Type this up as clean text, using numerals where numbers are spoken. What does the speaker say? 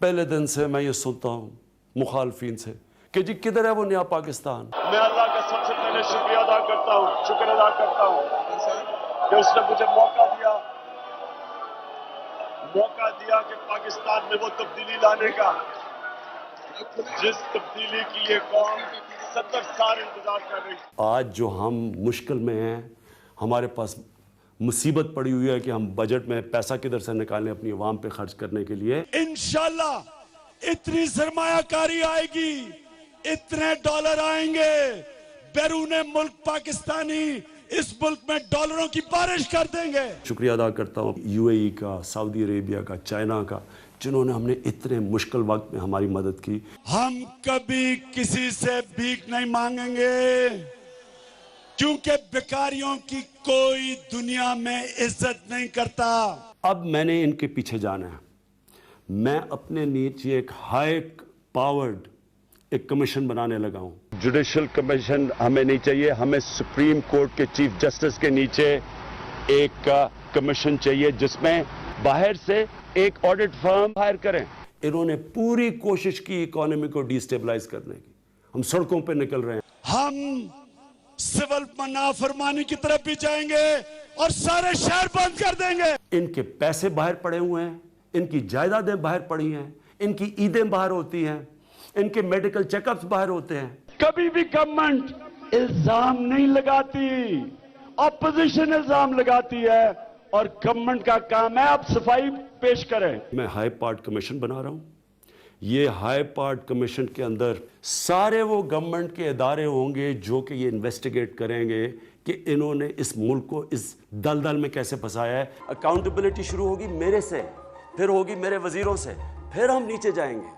پہلے دن سے میں یہ سنتا ہوں مخالفین سے کہ جی کدھر ہے وہ نیا پاکستان. میں اللہ کا سب سے پہلے شکریہ ادا کرتا ہوں کہ اس نے مجھے موقع دیا کہ پاکستان میں وہ تبدیلی لانے کا جس تبدیلی کی یہ قوم 70 سال انتظار کر رہی. آج جو ہم مشکل میں ہیں، ہمارے پاس مصیبت پڑی ہوئی ہے کہ ہم بجٹ میں پیسہ کدھر سے نکالیں اپنی عوام پہ خرچ کرنے کے لیے. انشاءاللہ اتنی سرمایہ کاری آئے گی، اتنے ڈالر آئیں گے، بیرون ملک پاکستانی اس ملک میں ڈالروں کی بارش کر دیں گے. شکریہ ادا کرتا ہوں یو اے ای کا، سعودی عربیہ کا، چائنا کا، جنہوں نے ہم نے اتنے مشکل وقت میں ہماری مدد کی. ہم کبھی کسی سے بھیک نہیں مانگیں گے کیونکہ بیکاریوں کی کوئی دنیا میں عزت نہیں کرتا. اب میں نے ان کے پیچھے جانا ہے. میں اپنے نیچے ایک ہائی پاورڈ ایک کمیشن بنانے لگا ہوں. جوڈیشل کمیشن ہمیں نہیں چاہیے، ہمیں سپریم کورٹ کے چیف جسٹس کے نیچے ایک کمیشن چاہیے جس میں باہر سے ایک آڈٹ فرم ہائر کریں. انہوں نے پوری کوشش کی اکانومی کو ڈی سٹیبلائز کرنے کی. ہم سڑکوں پہ نکل رہے ہیں. ہم سول نافرمانی کی طرف بھی جائیں گے اور سارے شہر بند کر دیں گے. ان کے پیسے باہر پڑے ہوئے ہیں، ان کی جائیدادیں باہر پڑی ہیں، ان کی عیدیں باہر ہوتی ہیں، ان کے میڈیکل چیک اپس باہر ہوتے ہیں. کبھی بھی گورنمنٹ الزام نہیں لگاتی، اپوزیشن الزام لگاتی ہے اور گورنمنٹ کا کام ہے آپ صفائی پیش کریں. میں ہائی پارٹ کمیشن بنا رہا ہوں. یہ ہائی پارٹ کمیشن کے اندر سارے وہ گورنمنٹ کے ادارے ہوں گے جو کہ یہ انویسٹیگیٹ کریں گے کہ انہوں نے اس ملک کو اس دلدل میں کیسے پھنسایا ہے. اکاؤنٹیبلٹی شروع ہوگی میرے سے، پھر ہوگی میرے وزیروں سے، پھر ہم نیچے جائیں گے.